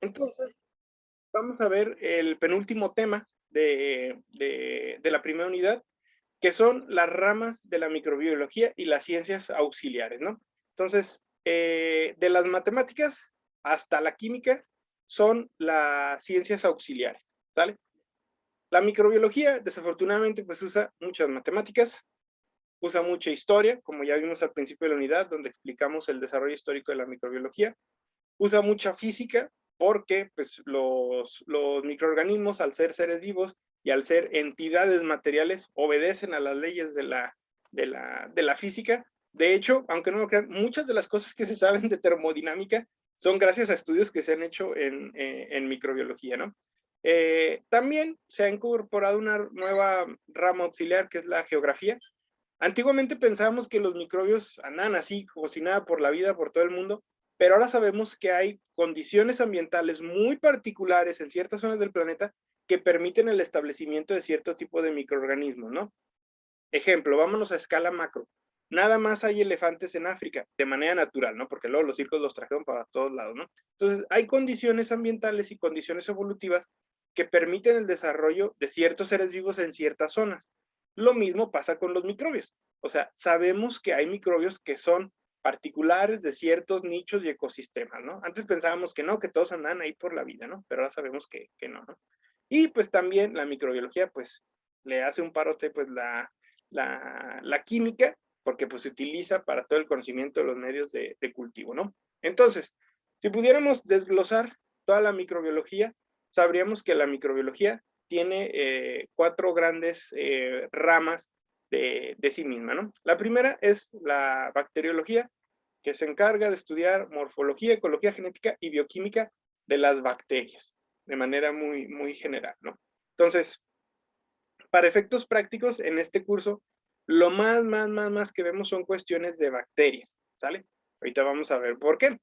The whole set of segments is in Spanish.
Entonces, vamos a ver el penúltimo tema de la primera unidad, que son las ramas de la microbiología y las ciencias auxiliares, ¿no? Entonces, de las matemáticas hasta la química son las ciencias auxiliares, ¿sale? La microbiología, desafortunadamente, pues usa muchas matemáticas, usa mucha historia, como ya vimos al principio de la unidad, donde explicamos el desarrollo histórico de la microbiología, usa mucha física, porque pues, los microorganismos, al ser seres vivos y al ser entidades materiales, obedecen a las leyes de la física. De hecho, aunque no lo crean, muchas de las cosas que se saben de termodinámica son gracias a estudios que se han hecho en microbiología, ¿no? También se ha incorporado una nueva rama auxiliar que es la geografía. Antiguamente pensábamos que los microbios andaban así, como si nada, por la vida, por todo el mundo, pero ahora sabemos que hay condiciones ambientales muy particulares en ciertas zonas del planeta que permiten el establecimiento de cierto tipo de microorganismos, ¿no? Ejemplo, vámonos a escala macro. Nada más hay elefantes en África, de manera natural, ¿no? Porque luego los circos los trajeron para todos lados, ¿no? Entonces, hay condiciones ambientales y condiciones evolutivas que permiten el desarrollo de ciertos seres vivos en ciertas zonas. Lo mismo pasa con los microbios. O sea, sabemos que hay microbios que son particulares de ciertos nichos y ecosistemas, ¿no? Antes pensábamos que no, que todos andan ahí por la vida, ¿no? Pero ahora sabemos que no, ¿no? Y pues también la microbiología, pues, le hace un parote, pues, la química, porque pues se utiliza para todo el conocimiento de los medios de cultivo, ¿no? Entonces, si pudiéramos desglosar toda la microbiología, sabríamos que la microbiología tiene cuatro grandes ramas de sí misma, ¿no? La primera es la bacteriología, que se encarga de estudiar morfología, ecología, genética y bioquímica de las bacterias, de manera muy, muy general, ¿no? Entonces, para efectos prácticos, en este curso, lo más que vemos son cuestiones de bacterias, ¿sale? Ahorita vamos a ver por qué.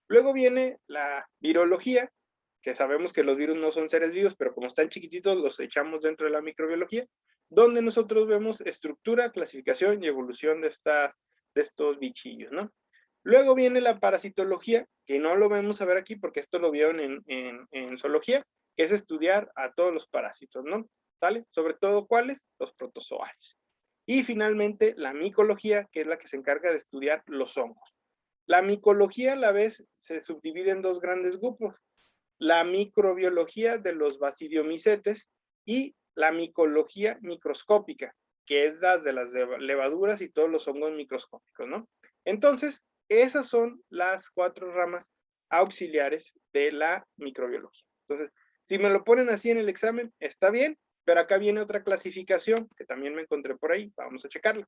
Luego viene la virología, que sabemos que los virus no son seres vivos, pero como están chiquititos, los echamos dentro de la microbiología, donde nosotros vemos estructura, clasificación y evolución de estos bichillos, ¿no? Luego viene la parasitología, que no lo vamos a ver aquí porque esto lo vieron en zoología, que es estudiar a todos los parásitos, ¿no? ¿Sale? Sobre todo, ¿cuáles? Los protozoarios. Y finalmente, la micología, que es la que se encarga de estudiar los hongos. La micología a la vez se subdivide en dos grandes grupos, la microbiología de los basidiomicetes y la micología microscópica, que es las de las levaduras y todos los hongos microscópicos, ¿no? Entonces, esas son las cuatro ramas auxiliares de la microbiología. Entonces, si me lo ponen así en el examen, está bien, pero acá viene otra clasificación que también me encontré por ahí, vamos a checarla.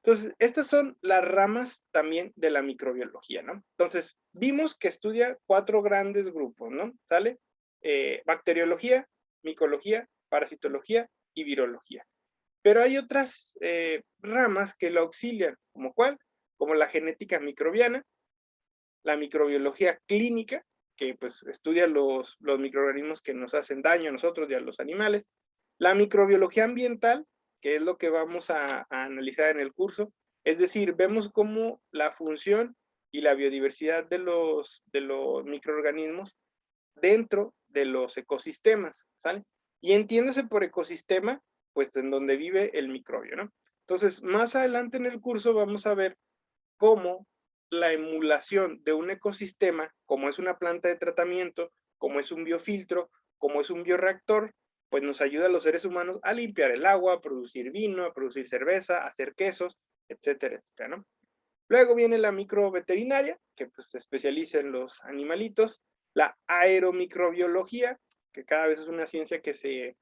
Entonces, estas son las ramas también de la microbiología, ¿no? Entonces, vimos que estudia cuatro grandes grupos, ¿no? ¿Sale? Bacteriología, micología, parasitología y virología. Pero hay otras ramas que lo auxilian, ¿como cuál? Como la genética microbiana, la microbiología clínica, que pues estudia los microorganismos que nos hacen daño a nosotros y a los animales, la microbiología ambiental, que es lo que vamos a analizar en el curso, es decir, vemos cómo la función y la biodiversidad de los microorganismos dentro de los ecosistemas, ¿sale? Y entiéndase por ecosistema, pues en donde vive el microbio, ¿no? Entonces, más adelante en el curso vamos a ver cómo la emulación de un ecosistema, como es una planta de tratamiento, como es un biofiltro, como es un bioreactor, pues nos ayuda a los seres humanos a limpiar el agua, a producir vino, a producir cerveza, a hacer quesos, etcétera, etcétera, ¿no? Luego viene la microveterinaria, que pues se especializa en los animalitos, la aeromicrobiología, que cada vez es una ciencia que se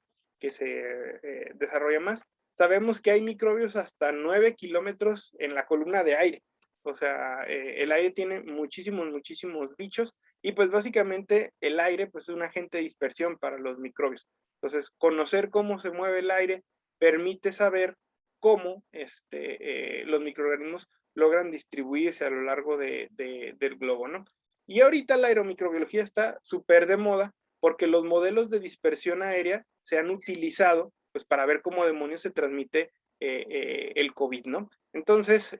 desarrolla más. Sabemos que hay microbios hasta 9 kilómetros en la columna de aire. O sea, el aire tiene muchísimos, muchísimos bichos y pues básicamente el aire pues es un agente de dispersión para los microbios. Entonces, conocer cómo se mueve el aire permite saber cómo los microorganismos logran distribuirse a lo largo del globo, ¿no? Y ahorita la aeromicrobiología está súper de moda porque los modelos de dispersión aérea se han utilizado pues para ver cómo demonios se transmite el COVID, ¿no? Entonces,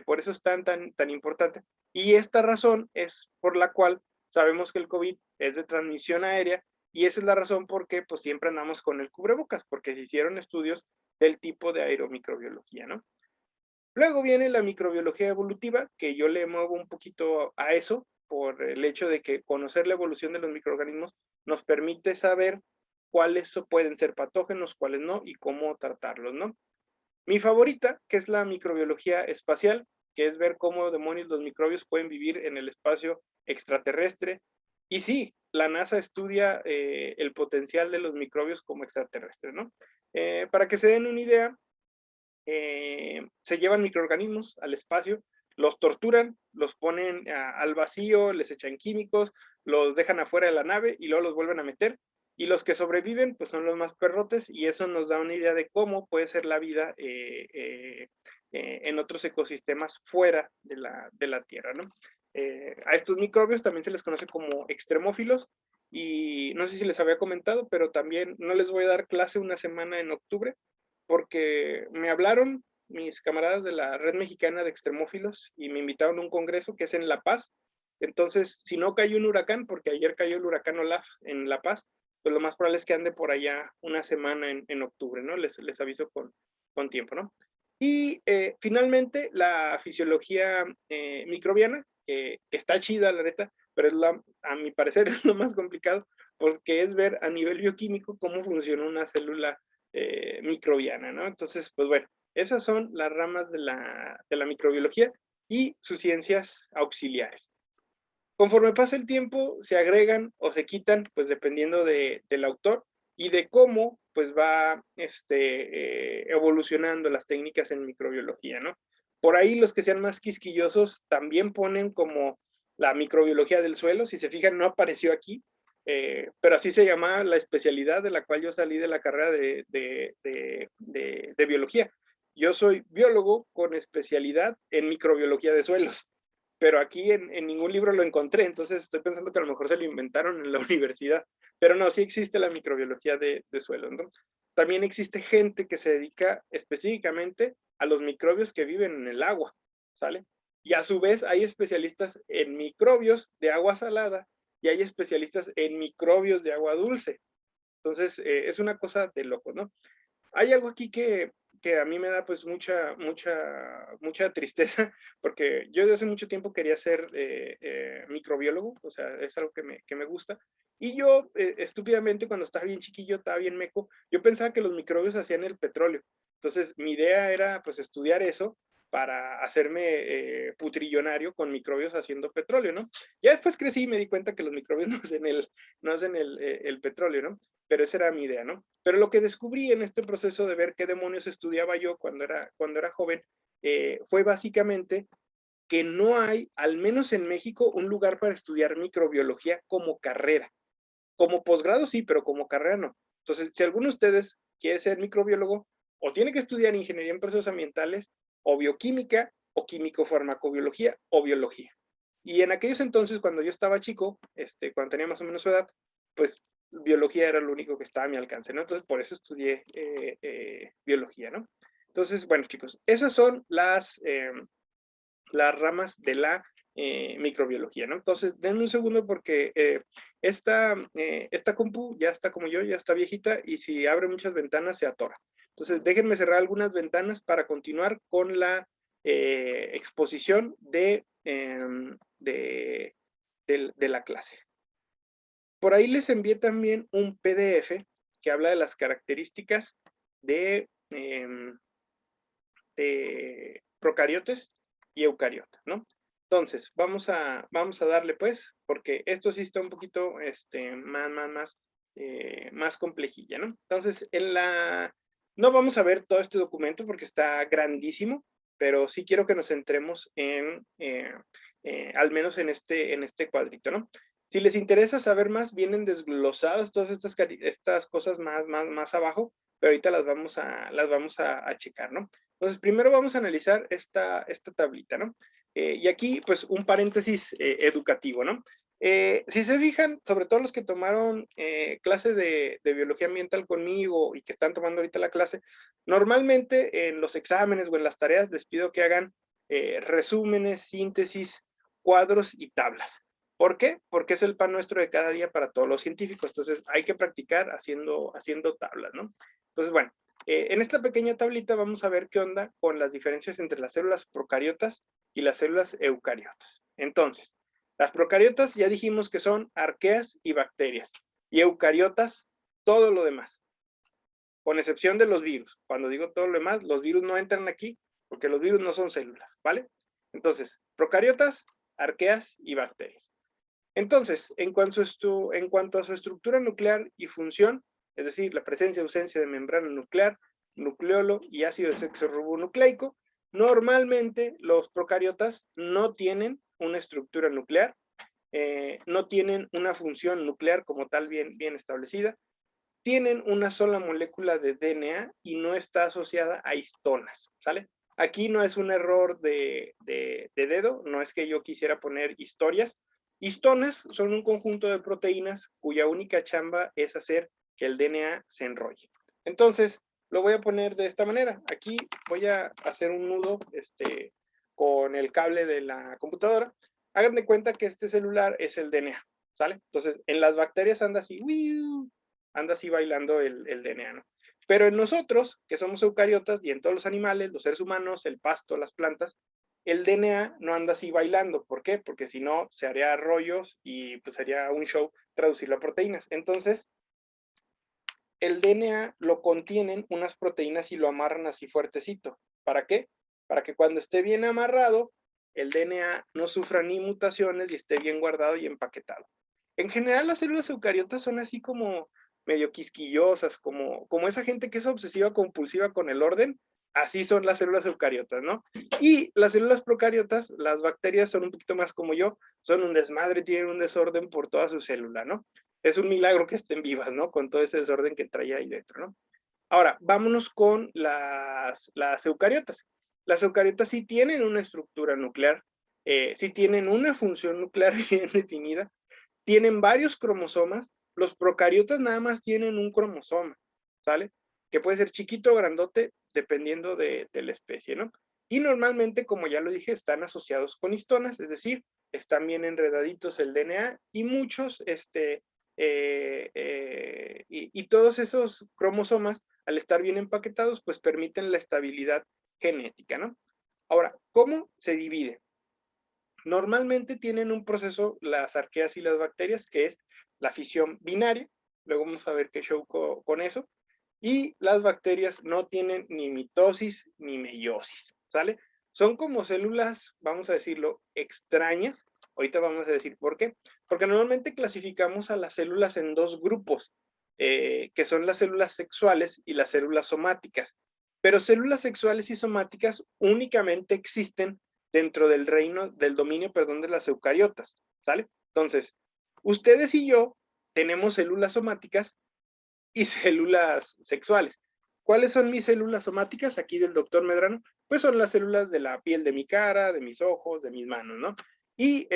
por eso es tan importante, Y esta razón es por la cual sabemos que el COVID es de transmisión aérea y esa es la razón por qué pues siempre andamos con el cubrebocas, porque se hicieron estudios del tipo de aeromicrobiología, ¿no? Luego viene la microbiología evolutiva, que yo le muevo un poquito a eso, por el hecho de que conocer la evolución de los microorganismos nos permite saber cuáles pueden ser patógenos, cuáles no, y cómo tratarlos, ¿no? Mi favorita, que es la microbiología espacial, que es ver cómo demonios los microbios pueden vivir en el espacio extraterrestre. Y sí, la NASA estudia el potencial de los microbios como extraterrestres, ¿no? Para que se den una idea, se llevan microorganismos al espacio, los torturan, los ponen al vacío, les echan químicos, los dejan afuera de la nave y luego los vuelven a meter. Y los que sobreviven, pues son los más perrotes, y eso nos da una idea de cómo puede ser la vida en otros ecosistemas fuera de la Tierra, ¿no? A estos microbios también se les conoce como extremófilos, y no sé si les había comentado, pero también no les voy a dar clase una semana en octubre, porque me hablaron mis camaradas de la Red Mexicana de Extremófilos y me invitaron a un congreso que es en La Paz. Entonces, si no cayó un huracán, porque ayer cayó el huracán Olaf en La Paz, pues lo más probable es que ande por allá una semana en octubre, ¿no? Les aviso con tiempo, ¿no? Y finalmente, la fisiología microbiana, que está chida, la neta, pero es a mi parecer es lo más complicado, porque es ver a nivel bioquímico cómo funciona una célula microbiana, ¿no? Entonces, pues bueno, esas son las ramas de la microbiología y sus ciencias auxiliares. Conforme pasa el tiempo, se agregan o se quitan, pues dependiendo del autor y de cómo pues va evolucionando las técnicas en microbiología, ¿no? Por ahí los que sean más quisquillosos también ponen como la microbiología del suelo, si se fijan no apareció aquí, pero así se llama la especialidad de la cual yo salí de la carrera de biología. Yo soy biólogo con especialidad en microbiología de suelos, pero aquí en ningún libro lo encontré, entonces estoy pensando que a lo mejor se lo inventaron en la universidad, pero no, sí existe la microbiología de suelo, ¿no? También existe gente que se dedica específicamente a los microbios que viven en el agua, ¿sale? Y a su vez hay especialistas en microbios de agua salada y hay especialistas en microbios de agua dulce. Entonces, es una cosa de loco, ¿no? Hay algo aquí que a mí me da pues mucha tristeza, porque yo desde hace mucho tiempo quería ser microbiólogo, o sea, es algo que me gusta. Y yo, estúpidamente, cuando estaba bien chiquillo, estaba bien meco, yo pensaba que los microbios hacían el petróleo. Entonces, mi idea era pues estudiar eso para hacerme putrillonario con microbios haciendo petróleo, ¿no? Ya después crecí y me di cuenta que los microbios no hacen el petróleo, ¿no? Pero esa era mi idea, ¿no? Pero lo que descubrí en este proceso de ver qué demonios estudiaba yo cuando era joven, fue básicamente que no hay, al menos en México, un lugar para estudiar microbiología como carrera. Como posgrado sí, pero como carrera no. Entonces, si alguno de ustedes quiere ser microbiólogo, o tiene que estudiar ingeniería en procesos ambientales, o bioquímica, o químico-farmacobiología, o biología. Y en aquellos entonces, cuando yo estaba chico, cuando tenía más o menos su edad, pues biología era lo único que estaba a mi alcance, ¿no? Entonces, por eso estudié biología, ¿no? Entonces, bueno, chicos, esas son las ramas de la microbiología, ¿no? Entonces, denme un segundo porque esta compu ya está como yo, ya está viejita y si abre muchas ventanas se atora. Entonces, déjenme cerrar algunas ventanas para continuar con la exposición de la clase. Por ahí les envié también un PDF que habla de las características de procariotes y eucariotas, ¿no? Entonces, vamos a darle pues, porque esto sí está un poquito más complejilla, ¿no? Entonces, no vamos a ver todo este documento porque está grandísimo, pero sí quiero que nos centremos al menos en este cuadrito, ¿no? Si les interesa saber más, vienen desglosadas todas estas cosas más abajo, pero ahorita las vamos a checar, ¿no? Entonces, primero vamos a analizar esta tablita, ¿no? Y aquí, pues, un paréntesis educativo, ¿no? Si se fijan, sobre todo los que tomaron clase de biología ambiental conmigo y que están tomando ahorita la clase, normalmente en los exámenes o en las tareas les pido que hagan resúmenes, síntesis cuadros y tablas. ¿Por qué? Porque es el pan nuestro de cada día para todos los científicos. Entonces, hay que practicar haciendo tablas, ¿no? Entonces, bueno, en esta pequeña tablita vamos a ver qué onda con las diferencias entre las células procariotas y las células eucariotas. Entonces, las procariotas ya dijimos que son arqueas y bacterias, y eucariotas, todo lo demás, con excepción de los virus. Cuando digo todo lo demás, los virus no entran aquí, porque los virus no son células, ¿vale? Entonces, procariotas, arqueas y bacterias. Entonces, en cuanto a su estructura nuclear y función, es decir, la presencia o ausencia de membrana nuclear, nucleolo y ácido desoxirribonucleico, normalmente los procariotas no tienen una estructura nuclear, no tienen una función nuclear como tal bien establecida, tienen una sola molécula de DNA y no está asociada a histonas, ¿sale? Aquí no es un error de dedo, no es que yo quisiera poner historias. Histonas son un conjunto de proteínas cuya única chamba es hacer que el DNA se enrolle. Entonces, lo voy a poner de esta manera. Aquí voy a hacer un nudo con el cable de la computadora. Hagan de cuenta que este celular es el DNA, ¿sale? Entonces, en las bacterias anda así, anda así bailando el DNA, ¿no? Pero en nosotros, que somos eucariotas, y en todos los animales, los seres humanos, el pasto, las plantas, el DNA no anda así bailando. ¿Por qué? Porque si no, se haría rollos y pues sería un show traducirlo a proteínas. Entonces, el DNA lo contienen unas proteínas y lo amarran así fuertecito. ¿Para qué? Para que cuando esté bien amarrado, el DNA no sufra ni mutaciones y esté bien guardado y empaquetado. En general, las células eucariotas son así como medio quisquillosas, como esa gente que es obsesiva compulsiva con el orden, así son las células eucariotas, ¿no? Y las células procariotas, las bacterias son un poquito más como yo, son un desmadre, tienen un desorden por toda su célula, ¿no? Es un milagro que estén vivas, ¿no? Con todo ese desorden que trae ahí dentro, ¿no? Ahora, vámonos con las eucariotas. Las eucariotas sí tienen una estructura nuclear, sí tienen una función nuclear bien definida, tienen varios cromosomas. Los procariotas nada más tienen un cromosoma, ¿sale? Que puede ser chiquito o grandote dependiendo de la especie, ¿no? Y normalmente, como ya lo dije, están asociados con histonas, es decir, están bien enredaditos el DNA y muchos, y todos esos cromosomas, al estar bien empaquetados, pues permiten la estabilidad genética, ¿no? Ahora, ¿cómo se divide? Normalmente tienen un proceso, las arqueas y las bacterias, que es la fisión binaria. Luego vamos a ver qué show con eso. Y las bacterias no tienen ni mitosis ni meiosis, ¿sale? Son como células, vamos a decirlo, extrañas. Ahorita vamos a decir por qué. Porque normalmente clasificamos a las células en dos grupos, que son las células sexuales y las células somáticas. Pero células sexuales y somáticas únicamente existen dentro del reino, del dominio, perdón, de las eucariotas, ¿sale? Entonces, ustedes y yo tenemos células somáticas y células sexuales. ¿Cuáles son mis células somáticas aquí del doctor Medrano? Pues son las células de la piel de mi cara, de mis ojos, de mis manos, ¿no? Y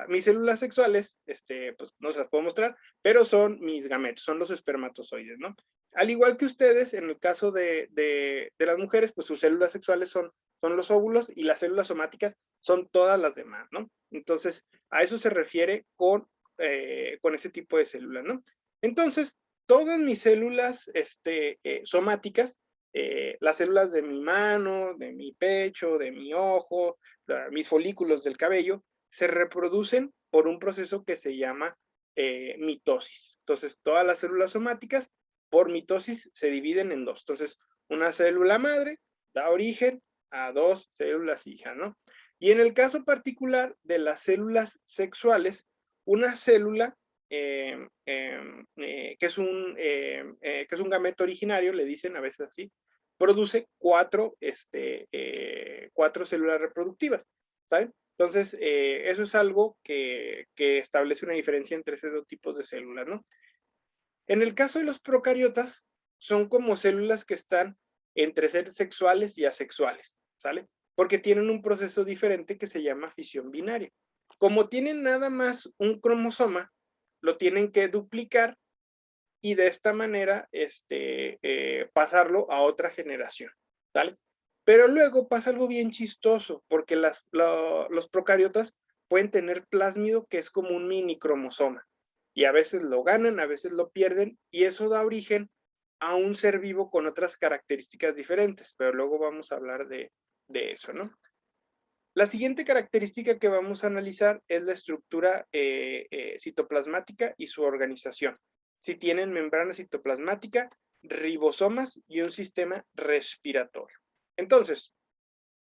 mis células sexuales, pues no se las puedo mostrar, pero son mis gametos, son los espermatozoides, ¿no? Al igual que ustedes, en el caso de las mujeres, pues sus células sexuales son los óvulos y las células somáticas son todas las demás, ¿no? Entonces, a eso se refiere con ese tipo de células, ¿no? Entonces, todas mis células somáticas, las células de mi mano, de mi pecho, de mi ojo, mis folículos del cabello, se reproducen por un proceso que se llama mitosis. Entonces, todas las células somáticas por mitosis se dividen en dos. Entonces, una célula madre da origen a dos células hijas, ¿no? Y en el caso particular de las células sexuales, una célula que es un gameto originario, le dicen a veces así, produce cuatro células reproductivas, ¿saben? Entonces, eso es algo que establece una diferencia entre esos dos tipos de células, ¿no? En el caso de los procariotas, son como células que están entre ser sexuales y asexuales, ¿sale? Porque tienen un proceso diferente que se llama fisión binaria. Como tienen nada más un cromosoma, lo tienen que duplicar y de esta manera pasarlo a otra generación, ¿sale? Pero luego pasa algo bien chistoso, porque los procariotas pueden tener plásmido que es como un mini cromosoma, y a veces lo ganan, a veces lo pierden, y eso da origen a un ser vivo con otras características diferentes, pero luego vamos a hablar de eso, ¿no? La siguiente característica que vamos a analizar es la estructura citoplasmática y su organización. Si tienen membrana citoplasmática, ribosomas y un sistema respiratorio. Entonces,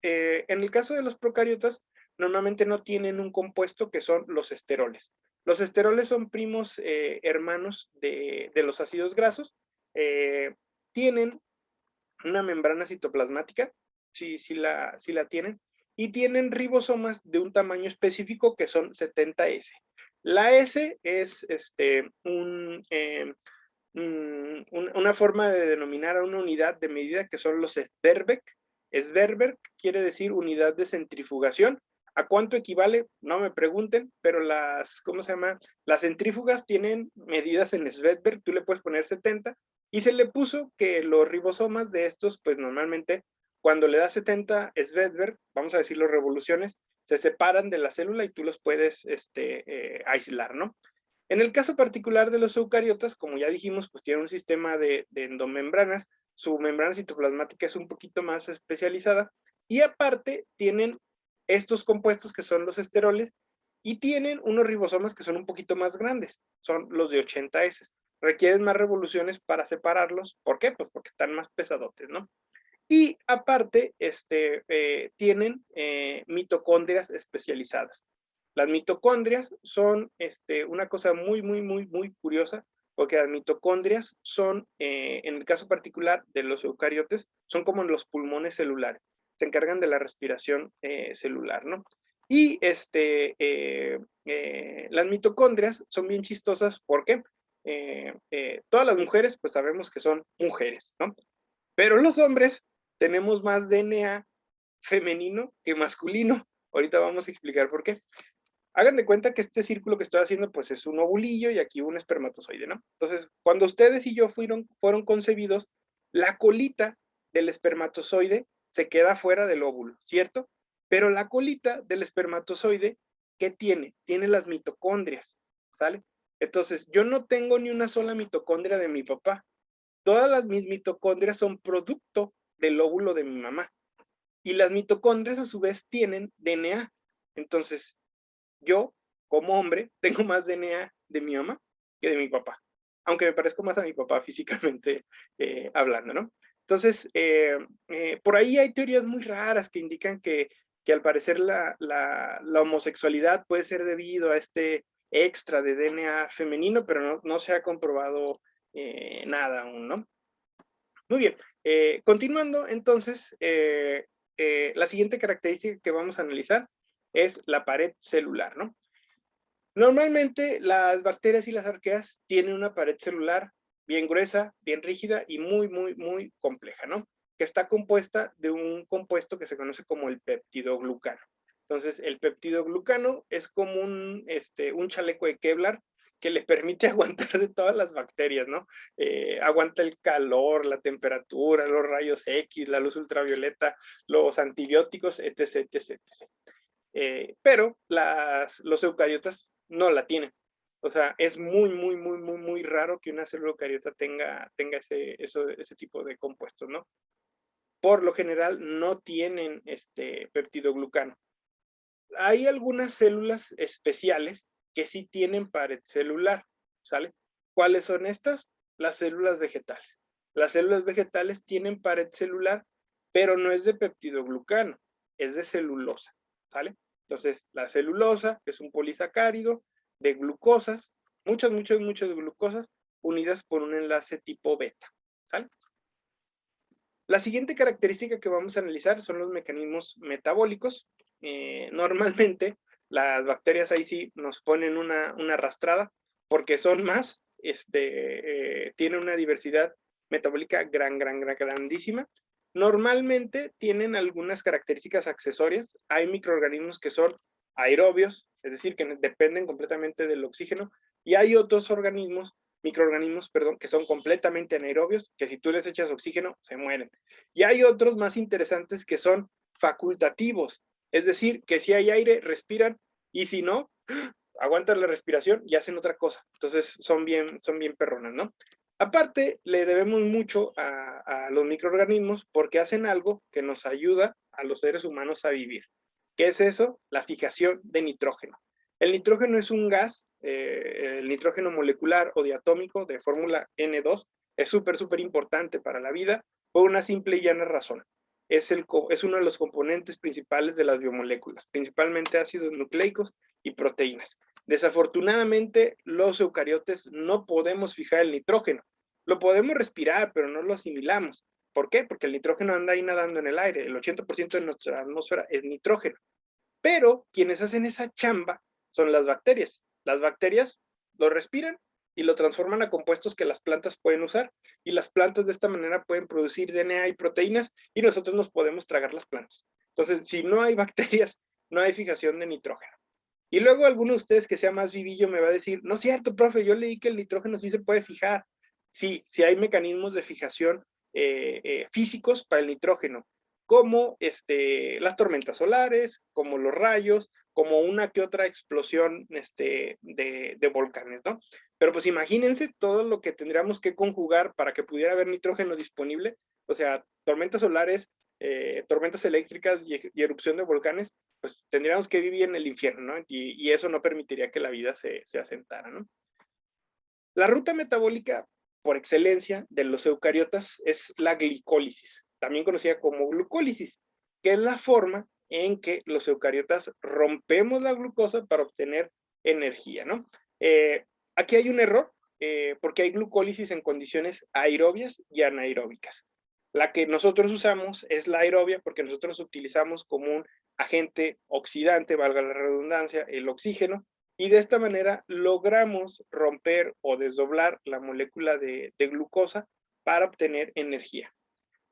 en el caso de los procariotas, normalmente no tienen un compuesto que son los esteroles. Los esteroles son primos hermanos de los ácidos grasos. Tienen una membrana citoplasmática, sí la tienen, y tienen ribosomas de un tamaño específico que son 70S. La S es una forma de denominar a una unidad de medida que son los Sverbeck. Sverbeck quiere decir unidad de centrifugación. ¿A cuánto equivale? No me pregunten, pero ¿cómo se llama? Las centrífugas tienen medidas en Svedberg, tú le puedes poner 70, y se le puso que los ribosomas de estos, pues normalmente, cuando le das 70 Svedberg, vamos a decir, las revoluciones, se separan de la célula y tú los puedes aislar, ¿no? En el caso particular de los eucariotas, como ya dijimos, pues tienen un sistema de endomembranas, su membrana citoplasmática es un poquito más especializada, y aparte tienen estos compuestos que son los esteroles, y tienen unos ribosomas que son un poquito más grandes, son los de 80S. Requieren más revoluciones para separarlos. ¿Por qué? Pues porque están más pesadotes, ¿no? Y aparte, tienen mitocondrias especializadas. Las mitocondrias son una cosa muy, muy, muy, muy curiosa, porque las mitocondrias son, en el caso particular de los eucariotes, son como los pulmones celulares, se encargan de la respiración celular, ¿no? Y las mitocondrias son bien chistosas porque todas las mujeres, pues sabemos que son mujeres, ¿no? Pero los hombres tenemos más DNA femenino que masculino. Ahorita vamos a explicar por qué. Hagan de cuenta que este círculo que estoy haciendo, pues es un ovulillo y aquí un espermatozoide, ¿no? Entonces, cuando ustedes y yo fueron concebidos, la colita del espermatozoide se queda fuera del óvulo, ¿cierto? Pero la colita del espermatozoide, ¿qué tiene? Tiene las mitocondrias, ¿sale? Entonces, yo no tengo ni una sola mitocondria de mi papá. Todas mis mitocondrias son producto del óvulo de mi mamá. Y las mitocondrias a su vez tienen DNA. Entonces, yo, como hombre, tengo más DNA de mi mamá que de mi papá. Aunque me parezco más a mi papá físicamente hablando, ¿no? Entonces, por ahí hay teorías muy raras que indican que al parecer la homosexualidad puede ser debido a este extra de DNA femenino, pero no se ha comprobado nada aún, ¿no? Muy bien, continuando entonces, la siguiente característica que vamos a analizar es la pared celular, ¿no? Normalmente las bacterias y las arqueas tienen una pared celular bien gruesa, bien rígida y muy, muy, muy compleja, ¿no? Que está compuesta de un compuesto que se conoce como el peptidoglucano. Entonces, el peptidoglucano es como un chaleco de Kevlar que le permite aguantar de todas las bacterias, ¿no? Aguanta el calor, la temperatura, los rayos X, la luz ultravioleta, los antibióticos, etc., etc., etc. Pero los eucariotas no la tienen. O sea, es muy, muy, muy, muy, muy raro que una célula eucariota tenga ese tipo de compuestos, ¿no? Por lo general no tienen peptidoglucano. Hay algunas células especiales que sí tienen pared celular, ¿sale? ¿Cuáles son estas? Las células vegetales. Las células vegetales tienen pared celular, pero no es de peptidoglucano, es de celulosa, ¿sale? Entonces, la celulosa es un polisacárido de glucosas, muchas, muchas, muchas glucosas unidas por un enlace tipo beta, ¿sale? La siguiente característica que vamos a analizar son los mecanismos metabólicos. Normalmente las bacterias ahí sí nos ponen una arrastrada porque son más, tienen una diversidad metabólica grandísima. Normalmente tienen algunas características accesorias. Hay microorganismos que son aerobios, es decir, que dependen completamente del oxígeno, y hay otros organismos microorganismos, perdón, que son completamente anaerobios, que si tú les echas oxígeno, se mueren. Y hay otros más interesantes que son facultativos, es decir, que si hay aire, respiran, y si no, aguantan la respiración y hacen otra cosa. Entonces son bien perronas, ¿no? Aparte, le debemos mucho a los microorganismos porque hacen algo que nos ayuda a los seres humanos a vivir. ¿Qué es eso? La fijación de nitrógeno. El nitrógeno es un gas, el nitrógeno molecular o diatómico de fórmula N2 es súper importante para la vida por una simple y llana razón. Es uno de los componentes principales de las biomoléculas, principalmente ácidos nucleicos y proteínas. Desafortunadamente, los eucariotes no podemos fijar el nitrógeno. Lo podemos respirar, pero no lo asimilamos. ¿Por qué? Porque el nitrógeno anda ahí nadando en el aire. El 80% de nuestra atmósfera es nitrógeno. Pero quienes hacen esa chamba son las bacterias. Las bacterias lo respiran y lo transforman a compuestos que las plantas pueden usar. Y las plantas de esta manera pueden producir DNA y proteínas y nosotros nos podemos tragar las plantas. Entonces, si no hay bacterias, no hay fijación de nitrógeno. Y luego alguno de ustedes que sea más vivillo me va a decir, no es cierto, profe, yo leí que el nitrógeno sí se puede fijar. Sí, sí hay mecanismos de fijación físicos para el nitrógeno, como las tormentas solares, como los rayos, como una que otra explosión de volcanes, ¿no? Pero pues imagínense todo lo que tendríamos que conjugar para que pudiera haber nitrógeno disponible, o sea, tormentas solares, tormentas eléctricas y erupción de volcanes, pues tendríamos que vivir en el infierno, ¿no? Y eso no permitiría que la vida se asentara, ¿no? La ruta metabólica por excelencia de los eucariotas es la glicólisis, también conocida como glucólisis, que es la forma en que los eucariotas rompemos la glucosa para obtener energía, ¿no? Aquí hay un error, porque hay glucólisis en condiciones aerobias y anaeróbicas. La que nosotros usamos es la aerobia porque nosotros utilizamos como un agente oxidante, valga la redundancia, el oxígeno, y de esta manera logramos romper o desdoblar la molécula de glucosa para obtener energía.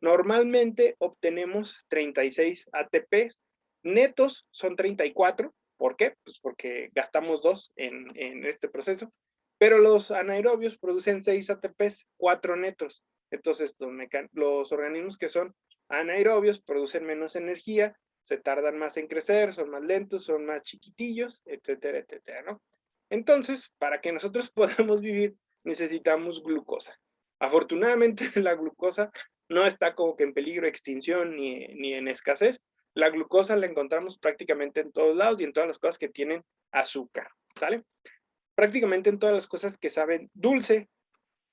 Normalmente obtenemos 36 ATPs, netos son 34, ¿por qué? Pues porque gastamos 2 en este proceso, pero los anaerobios producen 6 ATPs, 4 netos. Entonces los organismos que son anaerobios producen menos energía, se tardan más en crecer, son más lentos, son más chiquitillos, etcétera, etcétera, ¿no? Entonces, para que nosotros podamos vivir, necesitamos glucosa. Afortunadamente, la glucosa no está como que en peligro de extinción ni en escasez. La glucosa la encontramos prácticamente en todos lados y en todas las cosas que tienen azúcar, ¿sale? Prácticamente en todas las cosas que saben dulce,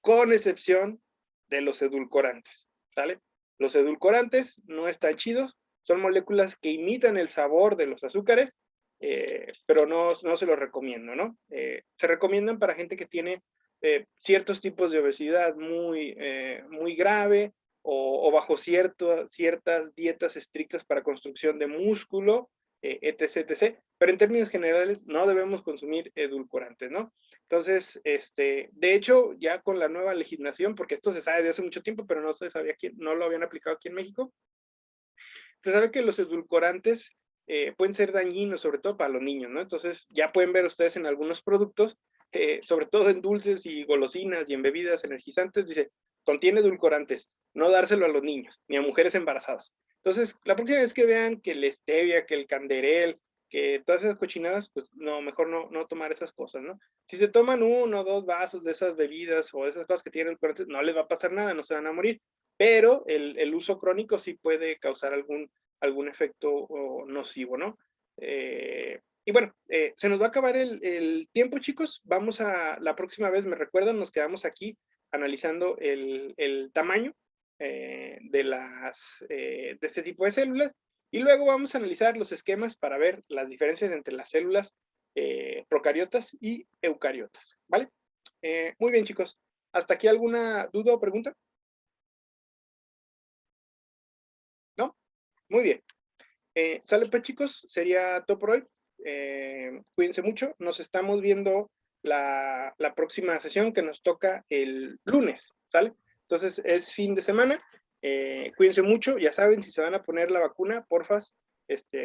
con excepción de los edulcorantes, ¿sale? Los edulcorantes no están chidos, son moléculas que imitan el sabor de los azúcares, pero no se los recomiendo, ¿no? Se recomiendan para gente que tiene ciertos tipos de obesidad muy grave o bajo ciertas dietas estrictas para construcción de músculo, etc, etc. Pero en términos generales no debemos consumir edulcorantes, ¿no? Entonces, de hecho, ya con la nueva legislación, porque esto se sabe de hace mucho tiempo, pero no se sabía no lo habían aplicado aquí en México, se sabe que los edulcorantes pueden ser dañinos, sobre todo para los niños, ¿no? Entonces, ya pueden ver ustedes en algunos productos, sobre todo en dulces y golosinas y en bebidas energizantes, dice, contiene edulcorantes, no dárselo a los niños, ni a mujeres embarazadas. Entonces, la próxima vez que vean que el stevia, que el canderel, que todas esas cochinadas, pues no, mejor no tomar esas cosas, ¿no? Si se toman 1 o 2 vasos de esas bebidas o de esas cosas que tienen edulcorantes, no les va a pasar nada, no se van a morir, pero el uso crónico sí puede causar algún efecto nocivo, ¿no? Y bueno, se nos va a acabar el tiempo, chicos. Vamos la próxima vez, me recuerdan, nos quedamos aquí analizando el tamaño de este tipo de células y luego vamos a analizar los esquemas para ver las diferencias entre las células procariotas y eucariotas, ¿vale? Muy bien, chicos. ¿Hasta aquí alguna duda o pregunta? ¿No? Muy bien. Sale pues, chicos, sería todo por hoy. Cuídense mucho. Nos estamos viendo la próxima sesión que nos toca el lunes, ¿sale? Entonces es fin de semana. Cuídense mucho. Ya saben, si se van a poner la vacuna, porfas,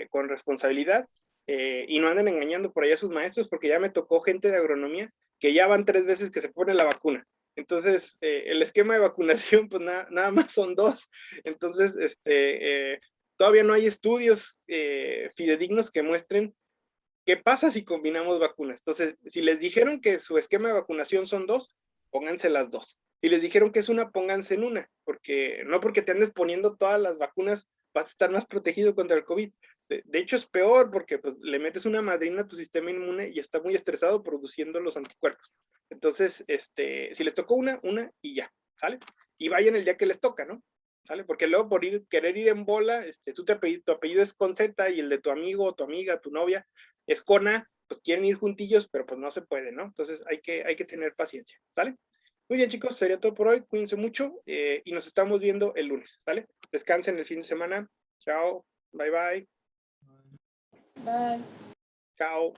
con responsabilidad. Y no anden engañando por allá a sus maestros, porque ya me tocó gente de agronomía que ya van 3 veces que se pone la vacuna. Entonces, el esquema de vacunación, pues nada más son 2. Entonces, todavía no hay estudios fidedignos que muestren qué pasa si combinamos vacunas. Entonces, si les dijeron que su esquema de vacunación son 2, pónganse las 2. Si les dijeron que es una, pónganse en una, porque no porque te andes poniendo todas las vacunas vas a estar más protegido contra el COVID. De hecho, es peor porque pues, le metes una madrina a tu sistema inmune y está muy estresado produciendo los anticuerpos. Entonces, si les tocó una y ya, ¿sale? Y vayan el día que les toca, ¿no? ¿Sale? Porque luego por querer ir en bola, tu apellido es con Z y el de tu amigo, tu amiga, tu novia es con A, pues quieren ir juntillos, pero pues no se puede, ¿no? Entonces hay que tener paciencia, ¿sale? Muy bien, chicos, sería todo por hoy. Cuídense mucho y nos estamos viendo el lunes, ¿sale? Descansen el fin de semana. Chao. Bye, bye. Bye. Chao.